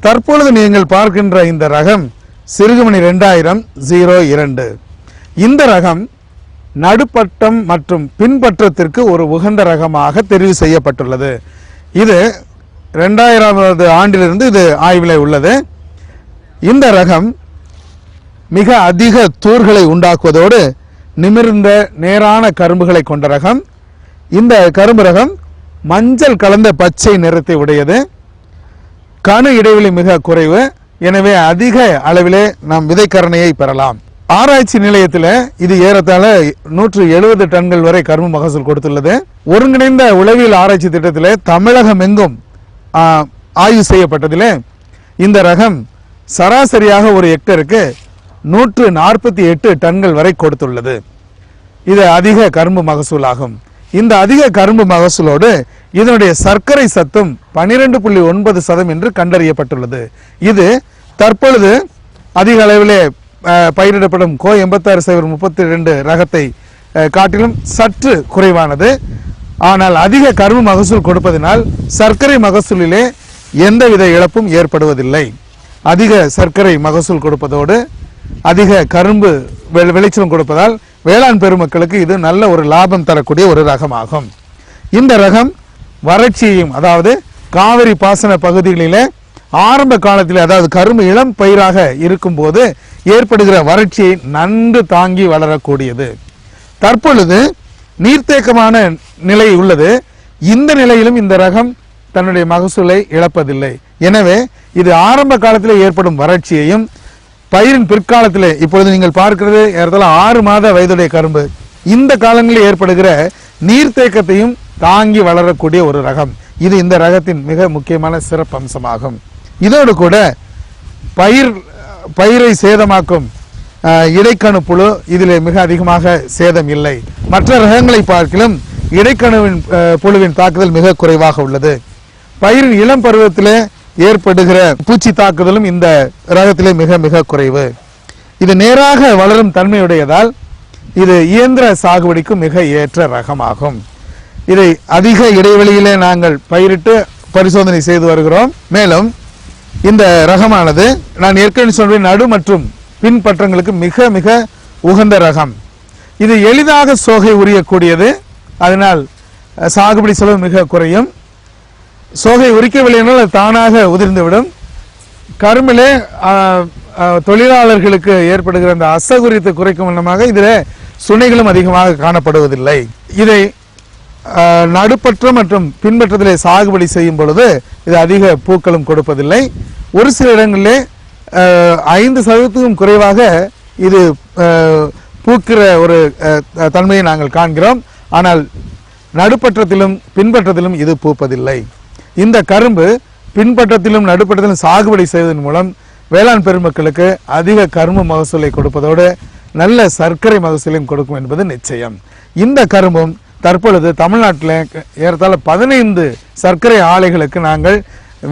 தற்பொழுது நீங்கள் பார்க்கின்ற இந்த ரகம் சிறுகுமணி 2000-02. இந்த ரகம் நடுப்பட்டம் மற்றும் பின்பற்றத்திற்கு ஒரு உகந்த ரகமாக தெரிவு செய்யப்பட்டுள்ளது. இது 2000வது ஆண்டிலிருந்து இது ஆய்விலே உள்ளது. இந்த ரகம் மிக அதிக தூர்களை உண்டாக்குவதோடு நிமிர்ந்த நேரான கரும்புகளை கொண்ட ரகம். இந்த கரும்பு ரகம் மஞ்சள் கலந்த பச்சை நிறத்தை உடையது. கணு இடைவெளி மிக குறைவு. எனவே அதிக அளவிலே நாம் விதைக்கரணையை பெறலாம். ஆராய்ச்சி நிலையத்தில் இது ஏறத்தாழ 170 டன்கள் வரை கரும்பு மகசூல் கொடுத்துள்ளது. ஒருங்கிணைந்த உளவியல் ஆராய்ச்சி திட்டத்தில் தமிழகம் எங்கும் ஆய்வு செய்யப்பட்டதிலே இந்த ரகம் சராசரியாக ஒரு ஹெக்டருக்கு 148 டன்கள் வரை கொடுத்துள்ளது. இது அதிக கரும்பு மகசூல் ஆகும். இந்த அதிக கரும்பு மகசூலோடு இதனுடைய சர்க்கரை சத்தும் 12.9% என்று கண்டறியப்பட்டுள்ளது. இது தற்பொழுது அதிக அளவிலே பயிரிடப்படும் கோ 86-32 ரகத்தை காட்டிலும் சற்று குறைவானது. ஆனால் அதிக கரும்பு மகசூல் கொடுப்பதனால் சர்க்கரை மகசூலிலே எந்தவித இழப்பும் ஏற்படுவதில்லை. அதிக சர்க்கரை மகசூல் கொடுப்பதோடு அதிக கரும்பு விளைச்சலும் கொடுப்பதால் வேளாண் பெருமக்களுக்கு இது நல்ல ஒரு லாபம் தரக்கூடிய ஒரு ரகமாகும். இந்த ரகம் வறட்சியையும், அதாவது காவிரி பாசன பகுதிகளிலே ஆரம்ப காலத்தில், அதாவது கரும்பு இளம் பயிராக இருக்கும் போது ஏற்படுகிற வறட்சியை நன்கு தாங்கி வளரக்கூடியது. தற்பொழுது நீர்த்தேக்கமான நிலை உள்ளது. இந்த நிலையிலும் இந்த ரகம் தன்னுடைய மகசூலை இழப்பதில்லை. எனவே இது ஆரம்ப காலத்தில் ஏற்படும் வறட்சியையும் பயிரின் பிற்காலத்தில், இப்பொழுது நீங்கள் பார்க்கிறது ஏறத்தாழ 6 மாத வயதுடைய கரும்பு, இந்த காலங்களில் ஏற்படுகிற நீர்த்தேக்கத்தையும் தாங்கி வளரக்கூடிய ஒரு ரகம். இது இந்த ரகத்தின் மிக முக்கியமான சிறப்பம்சமாகும். இதோடு கூட பயிரை சேதமாக்கும் இடைக்கணு புழு இதில் மிக அதிகமாக சேதம் இல்லை. மற்ற ரகங்களை பார்க்கிலும் இடைக்கணுவின் புழுவின் தாக்குதல் மிக குறைவாக உள்ளது. பயிரின் இளம் பருவத்தில் ஏற்படுகிற பூச்சி தாக்குதலும் இந்த ரகத்திலே மிக மிக குறைவு. இது நேராக வளரும் தன்மையுடையதால் இது இயந்திர சாகுபடிக்கு மிக ஏற்ற ரகமாகும். இதை அதிக இடைவெளியிலே நாங்கள் பயிரிட்டு பரிசோதனை செய்து வருகிறோம். மேலும் இந்த ரகமானது நான் ஏற்கனவே சொன்ன நடு மற்றும் பின்பற்றங்களுக்கு மிக மிக உகந்த ரகம். இது எளிதாக சோகை உரியக்கூடியது. அதனால் சாகுபடி செலவு மிக குறையும். சோகை உரிக்கவில்லை என்றால் அது தானாக உதிர்ந்துவிடும். கரும்பிலே தொழிலாளர்களுக்கு ஏற்படுகிற அந்த அசகுரியத்தை குறைக்கும் வண்ணமாக இதில் சுனைகளும் அதிகமாக காணப்படுவதில்லை. இதை நடுப்பற்றம் மற்றும் பின்பற்றத்திலே சாகுபடி செய்யும் பொழுது இது அதிக பூக்களும் கொடுப்பதில்லை. ஒரு சில இடங்களிலே 5% குறைவாக இது பூக்கிற ஒரு தன்மையை நாங்கள் காண்கிறோம். ஆனால் நடுப்பற்றத்திலும் பின்பற்றத்திலும் இது பூப்பதில்லை. இந்த கரும்பு பின்பற்றத்திலும் நடுப்பற்றத்திலும் சாகுபடி செய்வதன் மூலம் வேளாண் பெருமக்களுக்கு அதிக கரும்பு மகசூலை கொடுப்பதோடு நல்ல சர்க்கரை மகசூலையும் கொடுக்கும் என்பது நிச்சயம். இந்த கரும்பும் தற்பொழுது தமிழ்நாட்டில் ஏறத்தாழ 15 சர்க்கரை ஆலைகளுக்கு நாங்கள்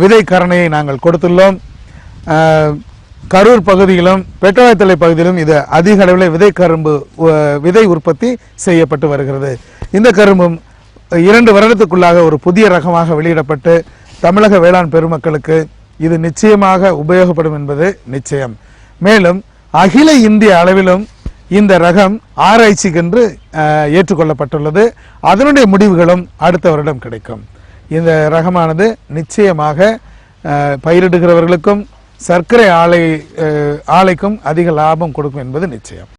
விதை கரணையை நாங்கள் கொடுத்துள்ளோம். கரூர் பகுதியிலும் பெட்டவாய்த்தலை பகுதியிலும் இது அதிக அளவில் விதை உற்பத்தி செய்யப்பட்டு வருகிறது. இந்த கரும்பும் 2 வருடத்துக்குள்ளாக ஒரு புதிய ரகமாக வெளியிடப்பட்டு தமிழக வேளாண் பெருமக்களுக்கு இது நிச்சயமாக உபயோகப்படும் என்பது நிச்சயம். மேலும் அகில இந்திய அளவிலும் இந்த ரகம் ஆராய்ச்சிக்கென்று ஏற்றுக்கொள்ளப்பட்டுள்ளது. அதனுடைய முடிவுகளும் அடுத்த வருடம் கிடைக்கும். இந்த ரகமானது நிச்சயமாக பயிரிடுகிறவர்களுக்கும் சர்க்கரை ஆலைக்கும் அதிக லாபம் கொடுக்கும் என்பது நிச்சயம்.